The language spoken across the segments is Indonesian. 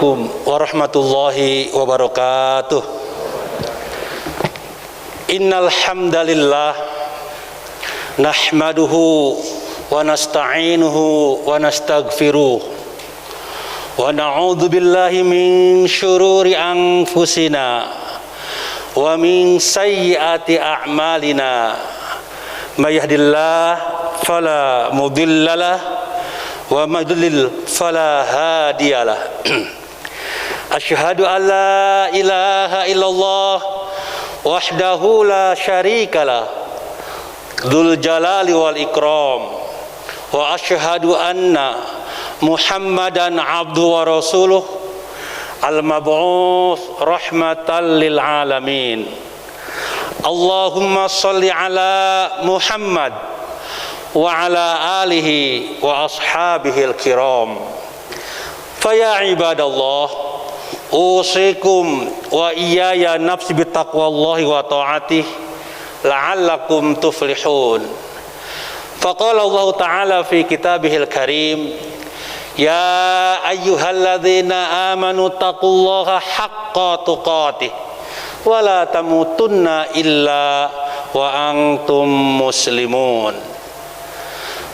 Assalamualaikum warahmatullahi wabarakatuh. Innal hamdalillah nahmaduhu wa nasta'inuhu wa nastaghfiruh wa na'udzu billahi min syururi anfusina wa min sayyiati a'malina. May yahdihillahu fala mudhillalah wa may yudlil fala hadiyalah. Asyhadu an la ilaha illallah wahdahu la syarikalah dzul jalali wal ikram wa asyhadu anna Muhammadan abduhu wa rasuluh al mab'uts rahmatan lil alamin. Allahumma shalli ala Muhammad wa ala alihi wa ashabihil kiram. Faya ibadallah, usikum wa iyaya nafsi bitaqwallahi wa ta'atih la'allakum tuflihun. Faqala Allah ta'ala fi kitabihil karim, ya ayyuhalladzina amanu taqullaha haqqa tuqatih wa la tamutunna illa wa antum muslimun.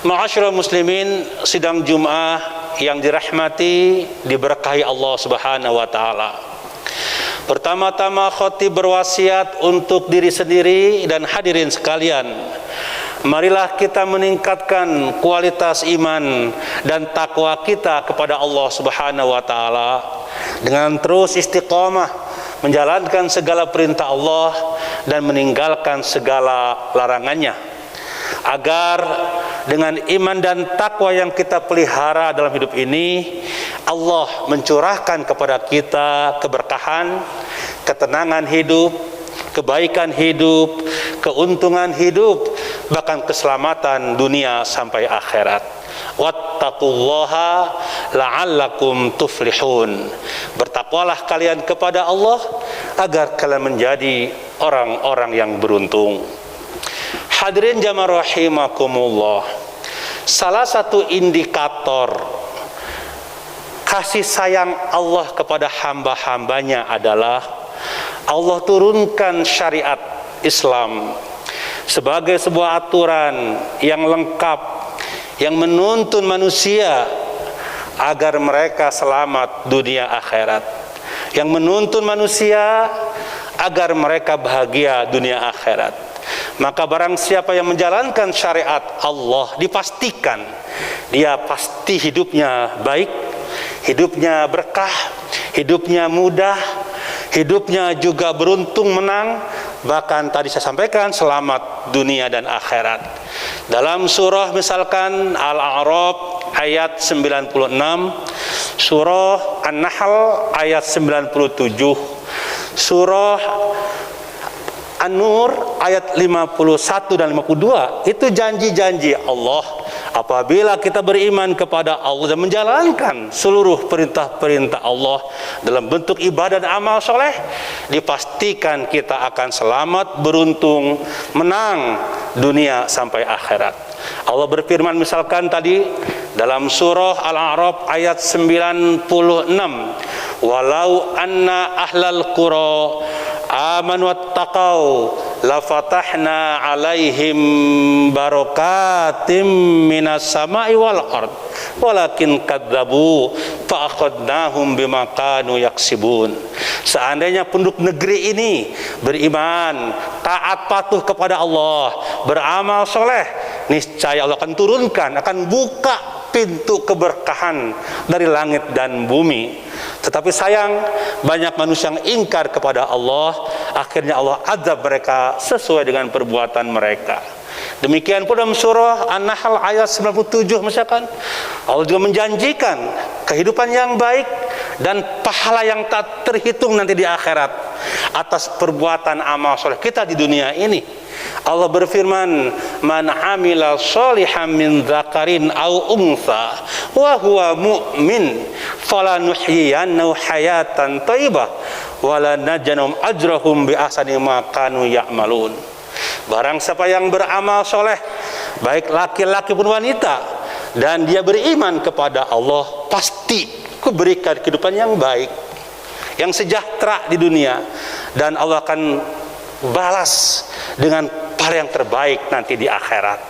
Ma'asyiral muslimin, sidang Jum'ah yang dirahmati, diberkahi Allah Subhanahu wa taala. Pertama-tama khatib berwasiat untuk diri sendiri dan hadirin sekalian. Marilah kita meningkatkan kualitas iman dan takwa kita kepada Allah Subhanahu wa taala dengan terus istiqamah menjalankan segala perintah Allah dan meninggalkan segala larangannya, agar dengan iman dan takwa yang kita pelihara dalam hidup ini, Allah mencurahkan kepada kita keberkahan, ketenangan hidup, kebaikan hidup, keuntungan hidup, bahkan keselamatan dunia sampai akhirat. Wattaqullaha la'allakum tuflihun. Bertakwalah kalian kepada Allah agar kalian menjadi orang-orang yang beruntung. Hadirin jamaah rahimakumullah, salah satu indikator kasih sayang Allah kepada hamba-hambanya adalah Allah turunkan syariat Islam sebagai sebuah aturan yang lengkap yang menuntun manusia agar mereka selamat dunia akhirat, yang menuntun manusia agar mereka bahagia dunia akhirat. Maka barang siapa yang menjalankan syariat Allah, dipastikan dia pasti hidupnya baik, hidupnya berkah, hidupnya mudah, hidupnya juga beruntung menang, bahkan tadi saya sampaikan selamat dunia dan akhirat. Dalam surah misalkan Al-A'raf ayat 96, surah An-Nahl ayat 97, surah An-Nur ayat 51 dan 52, itu janji-janji Allah. Apabila kita beriman kepada Allah dan menjalankan seluruh perintah-perintah Allah dalam bentuk ibadah dan amal soleh, dipastikan kita akan selamat, beruntung, menang dunia sampai akhirat. Allah berfirman misalkan tadi dalam surah Al-A'raf ayat 96, walau anna ahlal qura amanu wattaqau la fatahna alaihim barakatim minas sama'i wal ard walakin kadzabu fa akhadnahum bima kanu yaksibun. Seandainya penduduk negeri ini beriman, taat patuh kepada Allah, beramal soleh, niscaya Allah akan turunkan, akan buka pintu keberkahan dari langit dan bumi. Tetapi sayang, banyak manusia yang ingkar kepada Allah, akhirnya Allah azab mereka sesuai dengan perbuatan mereka. Demikian pula dalam surah An-Nahl ayat 97 misalkan, Allah juga menjanjikan kehidupan yang baik dan pahala yang tak terhitung nanti di akhirat atas perbuatan amal soleh kita di dunia ini. Allah berfirman, man amila sholihan min dzakarin aw untha wa huwa mu'min falanuhyiyannahu hayatan thayyibah wa lanajziyannahum ajrahum bi ahsani ma kanu ya'malun. Barang siapa yang beramal soleh, baik laki-laki pun wanita, dan dia beriman kepada Allah, pasti Aku berikan kehidupan yang baik, yang sejahtera di dunia, dan Allah akan balas dengan pahala yang terbaik nanti di akhirat.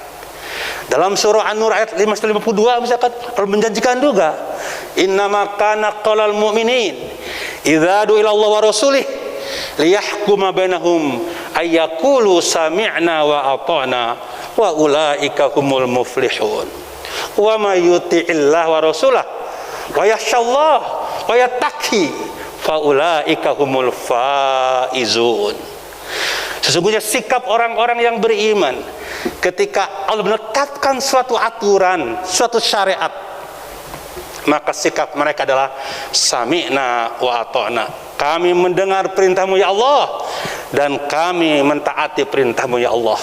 Dalam surah An-Nur ayat 52 misalkan Allah menjanjikan juga, innama kana qaulal mu'minin idza du'ila Allah wa rasulih liyahkuma bainahum ayyaqulu sami'na wa ata'na wa ulaika humul muflihun. Wa may yuti'illah wa rasulah wa yakhshallah wa yattaqi fa ulaika humul faizun. Sesungguhnya sikap orang-orang yang beriman ketika Allah menetapkan suatu aturan, suatu syariat, maka sikap mereka adalah sami'na wa ata'na. Kami mendengar perintahmu ya Allah, dan kami mentaati perintahmu ya Allah.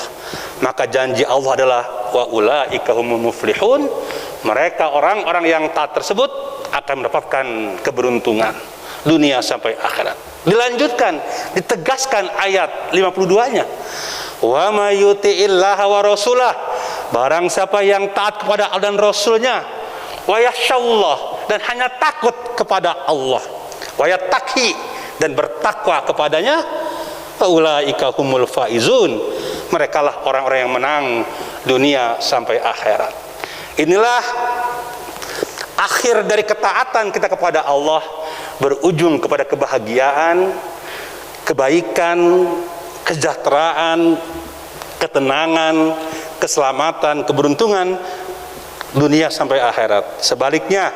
Maka janji Allah adalah wa ulaika humul muflihun. Mereka orang-orang yang taat tersebut akan mendapatkan keberuntungan dunia sampai akhirat. Dilanjutkan, ditegaskan ayat 52-nya. Wa may yuti'illaha wa rasulah, barang siapa yang taat kepada Allah dan Rasulnya, wa yakhshallah, dan hanya takut kepada Allah, wa yattaqi, dan bertakwa kepadanya, fa ulaika humul faizun, merekalah orang-orang yang menang dunia sampai akhirat. Inilah akhir dari ketaatan kita kepada Allah, berujung kepada kebahagiaan, kebaikan, kesejahteraan, ketenangan, keselamatan, keberuntungan dunia sampai akhirat. Sebaliknya,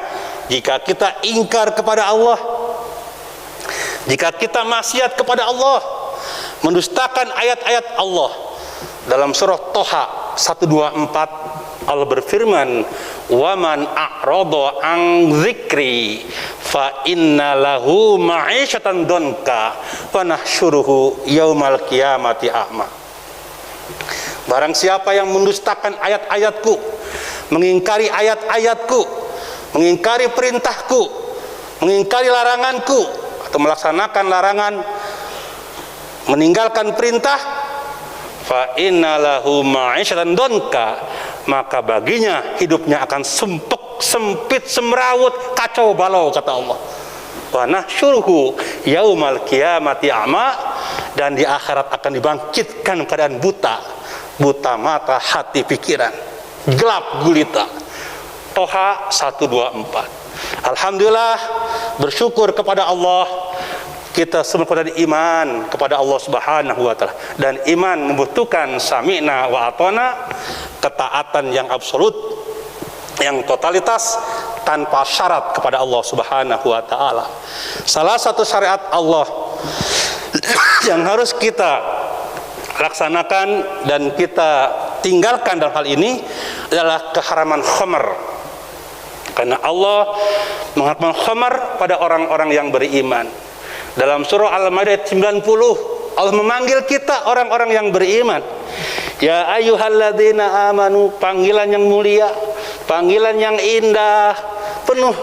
jika kita ingkar kepada Allah, jika kita maksiat kepada Allah, mendustakan ayat-ayat Allah, dalam surah Toha 124 Allah berfirman, "Waman a'rada an dzikri fa inna lahu ma'isyatan donka wa nahsyuruhu yaumal qiyamati a'ma." Barang siapa yang mendustakan ayat-ayatku, mengingkari ayat-ayatku, mengingkari perintahku, mengingkari laranganku, atau melaksanakan larangan, meninggalkan perintah, fa inna lahu ma'isyatan donka, maka baginya hidupnya akan sempit, semrawut, kacau balau, kata Allah. Wa nahsyuruhu yaumal qiyamati a'ma, dan di akhirat akan dibangkitkan keadaan buta mata, hati, pikiran, gelap gulita. Toha 124. Alhamdulillah, bersyukur kepada Allah, kita semua pada iman kepada Allah Subhanahu wa taala, dan iman membutuhkan sami'na wa ata'na, ketaatan yang absolut, yang totalitas, tanpa syarat kepada Allah Subhanahu wa taala. Salah satu syariat Allah yang harus kita laksanakan dan kita tinggalkan dalam hal ini adalah keharaman khamar. Karena Allah mengharamkan khamar pada orang-orang yang beriman. Dalam surah Al-Maidah 90, Allah memanggil kita orang-orang yang beriman. Ya ayyuhalladzina amanu, panggilan yang mulia, panggilan yang indah, penuh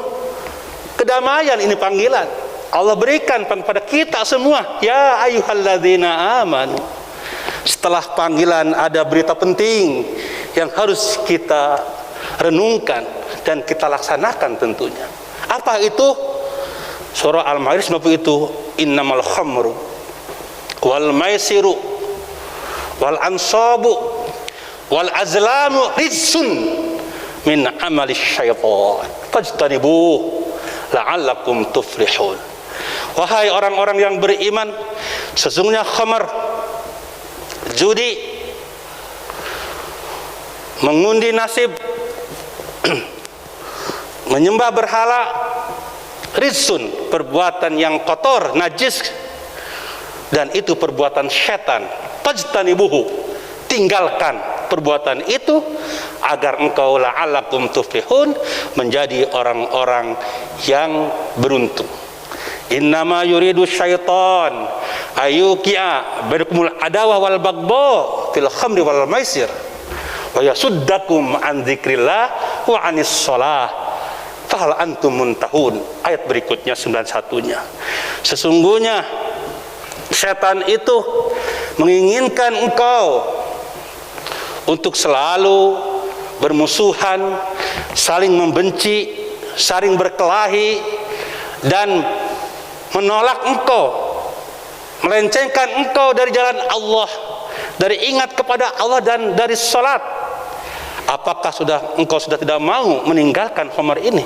kedamaian, ini panggilan Allah berikan kepada kita semua. Ya ayyuhalladzina amanu. Setelah panggilan ada berita penting yang harus kita renungkan dan kita laksanakan tentunya. Apa itu? Surah Al-Maidah 90 itu, innamal khamru wal maisiru wal ansabu wal azlamu rijsun min amali syaitan fajtanibuh la'allakum tuflihun. Wahai orang-orang yang beriman, sesungguhnya khamar, judi, mengundi nasib, menyembah berhala, rizsun, perbuatan yang kotor, najis, dan itu perbuatan setan. Fajtanibuhu, tinggalkan perbuatan itu agar engkau la'allakum tuflihun, menjadi orang-orang yang beruntung. Innama yuridu syaitan ayuqi'a bainakumul adawah wal baghdha fil khamri wal maisir wa yasuddakum an dzikrillah wa anis shalah fahal antum muntahun. Ayat berikutnya 91-nya. Sesungguhnya setan itu menginginkan engkau untuk selalu bermusuhan, saling membenci, saling berkelahi, dan menolak engkau, melencengkan engkau dari jalan Allah, dari ingat kepada Allah dan dari salat, apakah engkau sudah tidak mau meninggalkan khamar ini?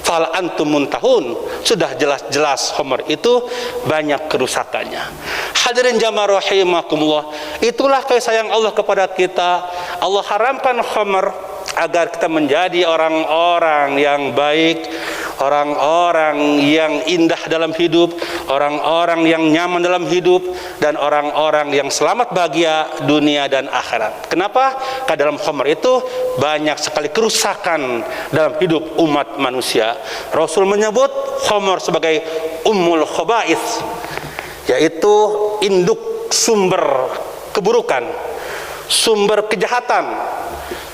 Fal antum muntahun. Sudah jelas-jelas khamar itu banyak kerusakannya. Hadirin jamaah rahimakumullah, itulah kasih sayang Allah kepada kita. Allah haramkan khamar agar kita menjadi orang-orang yang baik, orang-orang yang indah dalam hidup, orang-orang yang nyaman dalam hidup, dan orang-orang yang selamat bahagia dunia dan akhirat. Kenapa? Karena dalam khamar itu banyak sekali kerusakan dalam hidup umat manusia. Rasul menyebut khamar sebagai ummul khaba'ith, yaitu induk sumber keburukan, sumber kejahatan,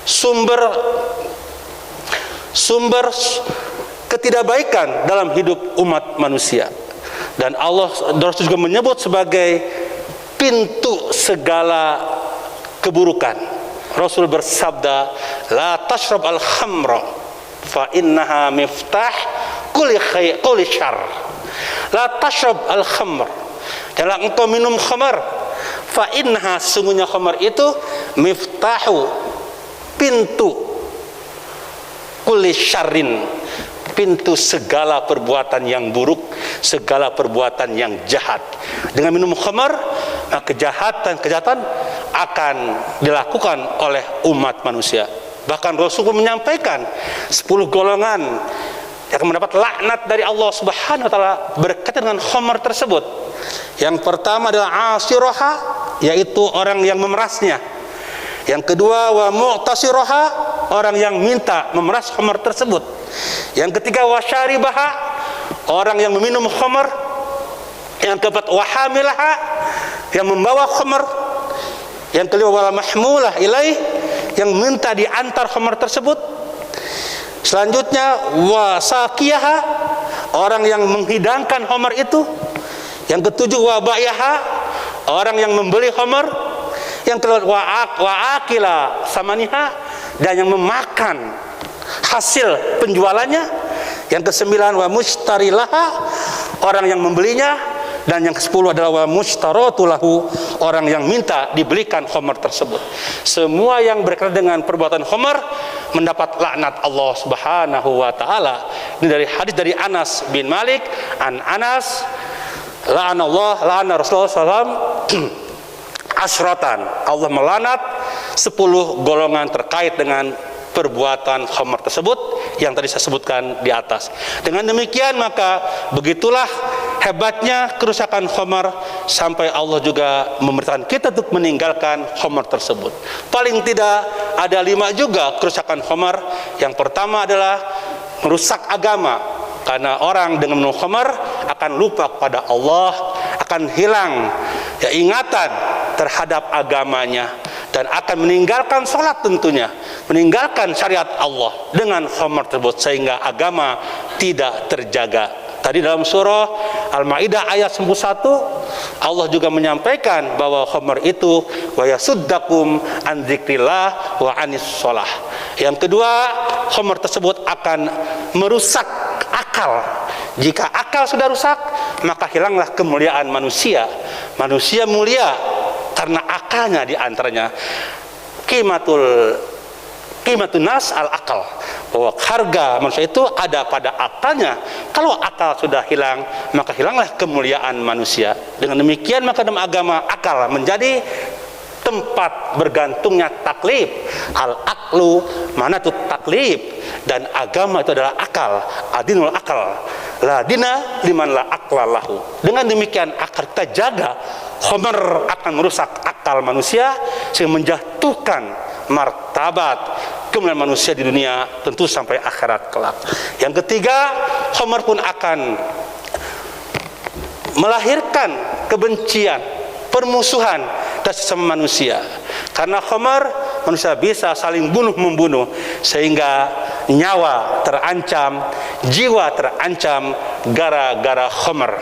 sumber ketidakbaikan dalam hidup umat manusia. Dan Allah juga menyebut sebagai pintu segala keburukan. Rasul bersabda, la tashrab al-khamra fa innaha miftah kulli syarr. La tashrab al-khamr, janganlah engkau minum khamar. Fa innaha, sungguhnya khamar itu miftahu, pintu, kulli syarrin, pintu segala perbuatan yang buruk, segala perbuatan yang jahat. Dengan minum khamar, kejahatan akan dilakukan oleh umat manusia. Bahkan Rasul menyampaikan 10 golongan yang akan mendapat laknat dari Allah Subhanahu wa taala berkaitan dengan khamar tersebut. Yang pertama adalah asiraha, yaitu orang yang memerasnya. Yang kedua wa mu'tasiraha, orang yang minta memeras khamar tersebut. Yang ketiga wasyaribaha, orang yang meminum khamar. Yang keempat wahamilaha, yang membawa khamar. Yang kelima wal mahmulah ilaih, yang minta diantar khamar tersebut. Selanjutnya wasaqiyaha, orang yang menghidangkan khamar itu. Yang ketujuh wabayaha, orang yang membeli khamar. Yang kedua wa'akila samaniha, dan yang memakan hasil penjualannya. Yang kesembilan wa mushtarilaha, orang yang membelinya. Dan yang ke-10 adalah wa mushtaratulahu, orang yang minta dibelikan khamar tersebut. Semua yang berkaitan dengan perbuatan khamar mendapat laknat Allah Subhanahu wa taala. Ini dari hadis dari Anas bin Malik, an Anas, la'ana Rasulullah SAW asyratan, Allah melanat 10 golongan terkait dengan perbuatan khamar tersebut yang tadi saya sebutkan di atas. Dengan demikian maka begitulah hebatnya kerusakan khamar, sampai Allah juga memerintahkan kita untuk meninggalkan khamar tersebut. Paling tidak ada 5 juga kerusakan khamar. Yang pertama adalah merusak agama, karena orang dengan minum khamar akan lupa kepada Allah, akan hilang ingatan terhadap agamanya, dan akan meninggalkan sholat, tentunya meninggalkan syariat Allah dengan khamar tersebut, sehingga agama tidak terjaga. Tadi dalam surah Al-Maidah ayat 91 Allah juga menyampaikan bahwa khamar itu wa yasuddakum an dzikrillah wa anis shalah. Yang kedua, khamar tersebut akan merusak akal. Jika akal sudah rusak, maka hilanglah kemuliaan manusia. Manusia mulia karena akalnya, diantaranya qimatun nas al akal, bahwa harga manusia itu ada pada akalnya. Kalau akal sudah hilang, maka hilanglah kemuliaan manusia. Dengan demikian maka dalam agama akal menjadi tempat bergantungnya taklif. Al aklu manatut taklif, dan agama itu adalah akal. Adinul akal, la dina liman la akla lahu. Dengan demikian akal kita jaga. Khamar akan merusak akal manusia sehingga menjatuhkan martabat kemuliaan manusia di dunia, tentu sampai akhirat kelak. Yang ketiga, khamar pun akan melahirkan kebencian, permusuhan dan sesama manusia. Karena khamar, manusia bisa saling bunuh-membunuh, sehingga nyawa terancam, jiwa terancam gara-gara khamar.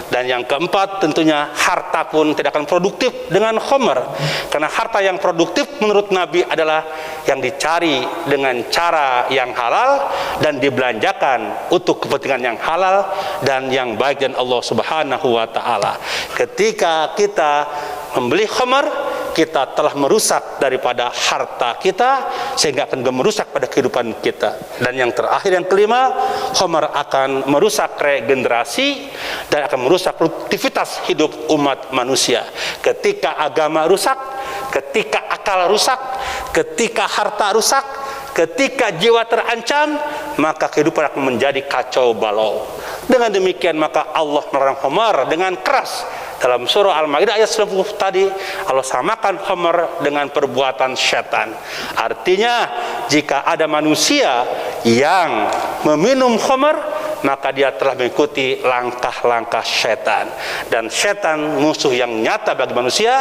Dan yang keempat, tentunya harta pun tidak akan produktif dengan khamr. Karena harta yang produktif menurut Nabi adalah yang dicari dengan cara yang halal dan dibelanjakan untuk kepentingan yang halal dan yang baik dan Allah Subhanahu wa taala. Ketika kita membeli khamr, kita telah merusak daripada harta kita sehingga akan merusak pada kehidupan kita. Dan yang terakhir, yang kelima, khamr akan merusak regenerasi dan akan merusak produktivitas hidup umat manusia. Ketika agama rusak, ketika akal rusak, ketika harta rusak, ketika jiwa terancam, maka kehidupan akan menjadi kacau balau. Dengan demikian maka Allah melarang khamr dengan keras. Dalam surah Al-Maidah ayat 90 tadi, Allah samakan khamr dengan perbuatan setan. Artinya, jika ada manusia yang meminum khamr, maka dia telah mengikuti langkah-langkah setan. Dan setan musuh yang nyata bagi manusia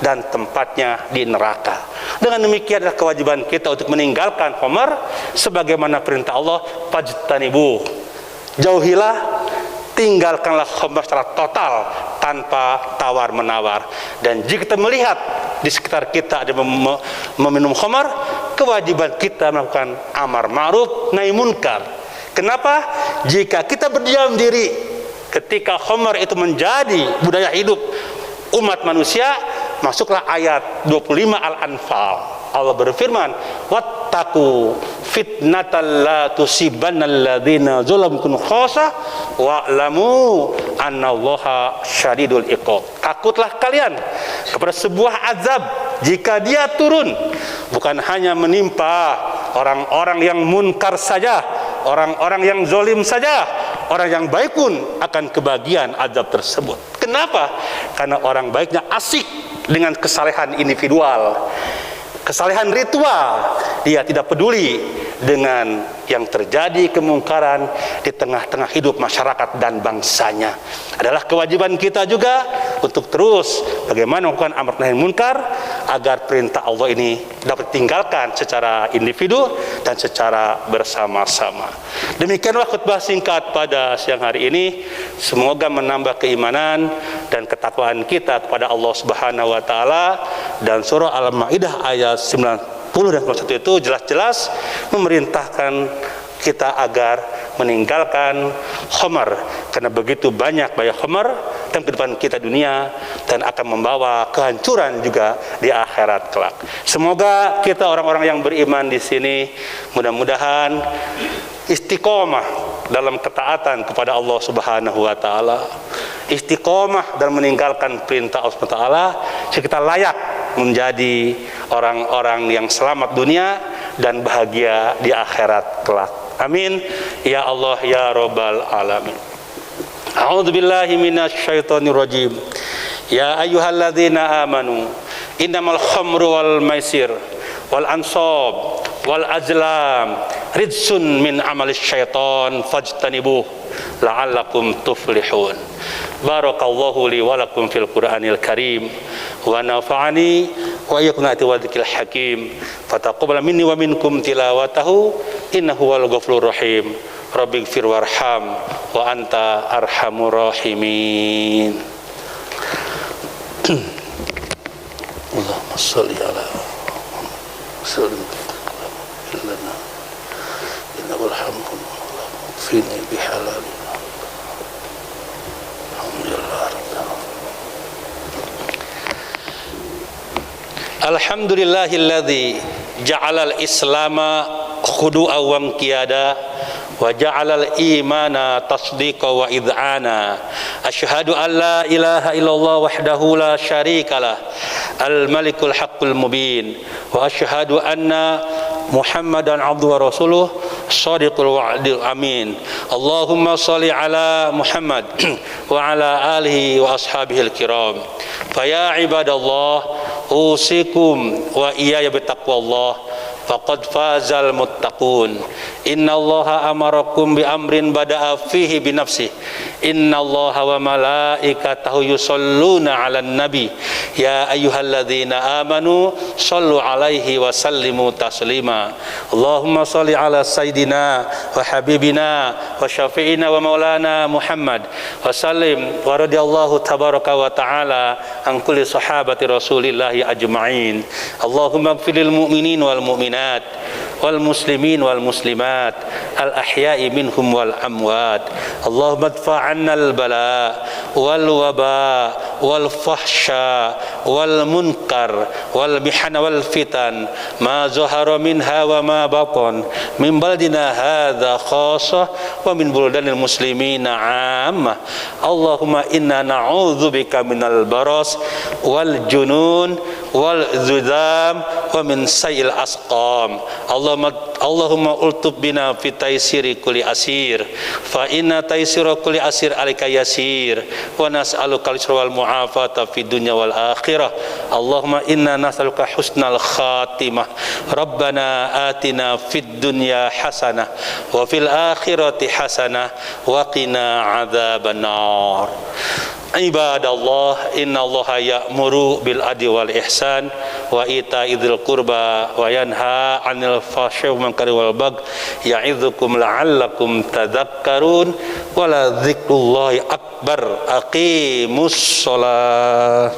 dan tempatnya di neraka. Dengan demikian adalah kewajiban kita untuk meninggalkan khamr sebagaimana perintah Allah, fajtanibu. Jauhilah, tinggalkanlah khamr secara total tanpa tawar-menawar. Dan jika kita melihat di sekitar kita ada meminum khamr, kewajiban kita melakukan amar ma'ruf nahi munkar. Kenapa? Jika kita berdiam diri ketika khamr itu menjadi budaya hidup umat manusia, masuklah ayat 25 Al-Anfal. Allah berfirman, wattaqu fitnatal la tusibannal ladzina zalamu khassa wa'lamu annallaha syadidul iqab. Takutlah kalian kepada sebuah azab jika dia turun, bukan hanya menimpa orang-orang yang munkar saja, orang-orang yang zalim saja, orang yang baik pun akan kebagian azab tersebut. Kenapa? Karena orang baiknya asik dengan kesalehan individual, kesalehan ritual. Dia tidak peduli dengan yang terjadi kemungkaran di tengah-tengah hidup masyarakat dan bangsanya. Adalah kewajiban kita juga untuk terus bagaimana melakukan amar nahi munkar agar perintah Allah ini dapat ditinggalkan secara individu dan secara bersama-sama. Demikianlah khutbah singkat pada siang hari ini. Semoga menambah keimanan dan ketakwaan kita kepada Allah Subhanahu wa taala. Dan surah Al-Maidah ayat 90 dan 91 itu jelas-jelas memerintahkan kita agar meninggalkan khamr, karena begitu banyak khamr dalam kehidupan kita dunia dan akan membawa kehancuran juga di akhirat kelak. Semoga kita orang-orang yang beriman di sini mudah-mudahan istiqomah dalam ketaatan kepada Allah Subhanahu wa taala, istiqomah dalam meninggalkan perintah Allah Subhanahu wa taala, sehingga kita layak menjadi orang-orang yang selamat dunia dan bahagia di akhirat kelak. Amin ya Allah ya rabbal alamin. A'udzu billahi minasyaitonir rajim. Ya ayyuhalladzina amanu innamal khamru wal maisir wal ansab wal azlam rijsun min amalis syaitan fajtanibuh la'allakum tuflihun. Barakallahu li wa lakum fil Qur'anil Karim wa nafa'ani wa iyyakum bi'adzikil hakim. Fataqabbal minni wa minkum tilawatahu innahu wal ghafurur rahim. Rabbighfir warham wa anta arhamur rahimin. Allahumma shalli ala sallim lana innal hamdu fini bihalal. Alhamdulillahilladzi ja'alal islama khudu'a wa qiyada wa ja'alal imana tasdiqa wa id'ana. Asyhadu an la ilaha illallah wahdahu la syarikalah al malikul haqqul mubin wa asyhadu anna Muhammadan abduhu wa rasuluh shadiqul wa'dil amin. Allahumma shalli ala Muhammad wa ala alihi wa ashabihil kiram. Fa ya ibadallah usikum wa iyaya bitaqwallah faqad fazal muttaqun. Innallaha amarakum bi amrin bada'a fihi bi nafsihi. Innallaha wa malaikatahu yusholluna 'alan nabi. Ya ayyuhalladzina amanu shallu 'alaihi wa sallimu taslima. Allahumma shalli 'ala sayyidina wa habibina wa syafi'ina wa maulana Muhammad wa sallim wa radhiyallahu tabaraka wa ta'ala an kulli sahabati Rasulillahi ajma'in. Allahumma ighfirlil mu'minin wal mu'minat wal muslimin wal muslimat al ahya'i minhum wal amwat. Allahumma adfa' 'anna al bala wal waba wal fahsya wal munkar wal mihana wal fitan ma zahara minha wa ma batan min baladina hadza khassah wa min buldanil muslimina 'ammah. Allahumma inna na'udzubika minal baras wal junun wal dzudam wa min sayil asqam. Allahumma ultub bina fi taysiri kulli asir fa inna taysira kulli asir alika yasir wa nas'aluka al-yusra wal mu'afata fid dunya wal akhirah. Allahumma inna nas'aluka husnal khatimah. Rabbana atina fid dunya hasanah wa fil akhirati hasanah wa qina adzabannar. Ibadallah, innallaha ya'muru bil adli wal ihsan wa ita'idzil qurba wa yanha 'anil fahsya'i wal munkari wal baghi ya'idzukum la'allakum tadhakkarun wa la dzikrullahi akbar. Aqimus shalah.